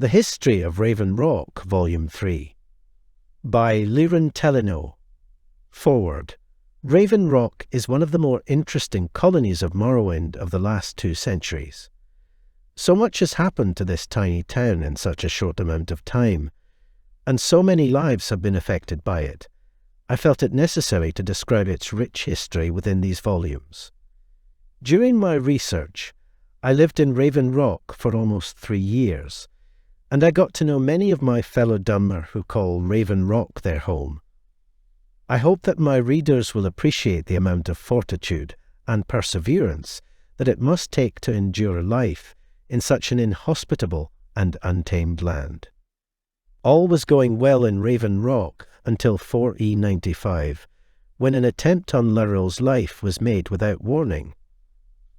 The History of Raven Rock, Volume 3, by Liren Teleno. Forward. Raven Rock is one of the more interesting colonies of Morrowind of the last 2 centuries. So much has happened to this tiny town in such a short amount of time, and so many lives have been affected by it. I felt it necessary to describe its rich history within these volumes. During my research, I lived in Raven Rock for almost 3 years, and I got to know many of my fellow Dunmer who call Raven Rock their home. I hope that my readers will appreciate the amount of fortitude and perseverance that it must take to endure life in such an inhospitable and untamed land. All was going well in Raven Rock until 4E95, when an attempt on Lurel's life was made without warning.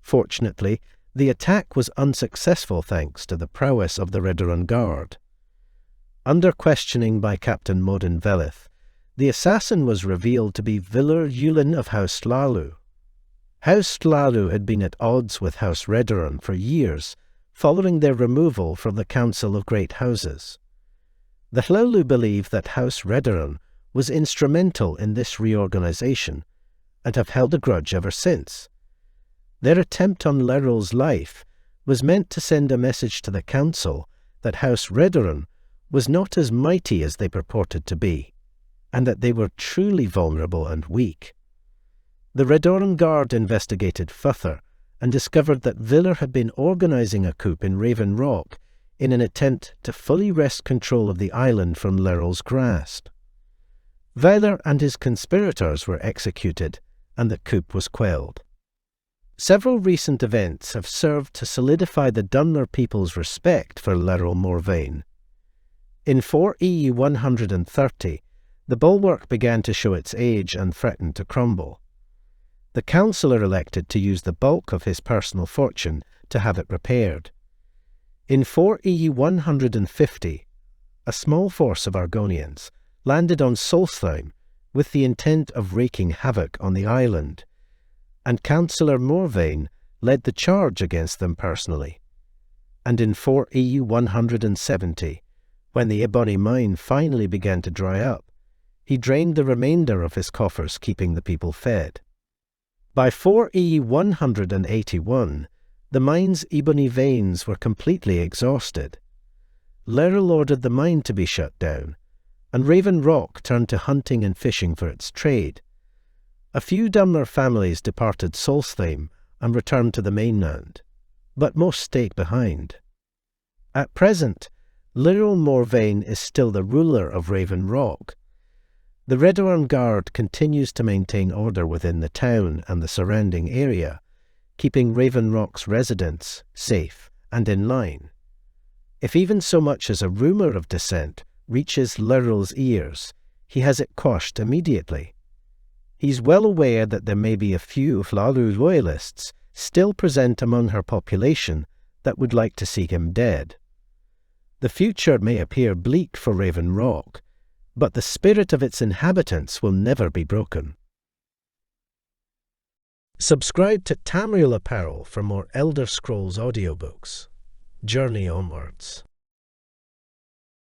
Fortunately, the attack was unsuccessful thanks to the prowess of the Redoran Guard. Under questioning by Captain Modin Velith, the assassin was revealed to be Villar Yulin of House Hlalu. House Hlalu had been at odds with House Redoran for years, following their removal from the Council of Great Houses. The Hlalu believe that House Redoran was instrumental in this reorganization, and have held a grudge ever since. Their attempt on Lurel's life was meant to send a message to the Council that House Redoran was not as mighty as they purported to be, and that they were truly vulnerable and weak. The Redoran Guard investigated further and discovered that Villar had been organizing a coup in Raven Rock in an attempt to fully wrest control of the island from Lurel's grasp. Villar and his conspirators were executed, and the coup was quelled. Several recent events have served to solidify the Dunmer people's respect for Lurel Morvain. In 4E130, the bulwark began to show its age and threatened to crumble. The councillor elected to use the bulk of his personal fortune to have it repaired. In 4E150, a small force of Argonians landed on Solstheim with the intent of wreaking havoc on the island, and Councillor Morvain led the charge against them personally. And in 4E170, when the Ebony mine finally began to dry up, he drained the remainder of his coffers, keeping the people fed. By 4E181, the mine's ebony veins were completely exhausted. Lurel ordered the mine to be shut down, and Raven Rock turned to hunting and fishing for its trade. A few Dunmer families departed Solstheim and returned to the mainland, but most stayed behind. At present, Lurel Morvain is still the ruler of Raven Rock. The Redoran Guard continues to maintain order within the town and the surrounding area, keeping Raven Rock's residents safe and in line. If even so much as a rumour of dissent reaches Lurel's ears, he has it quashed immediately. He's well aware that there may be a few Hlalu loyalists still present among her population that would like to see him dead. The future may appear bleak for Raven Rock, but the spirit of its inhabitants will never be broken. Subscribe to Tamriel Apparel for more Elder Scrolls audiobooks. Journey onwards.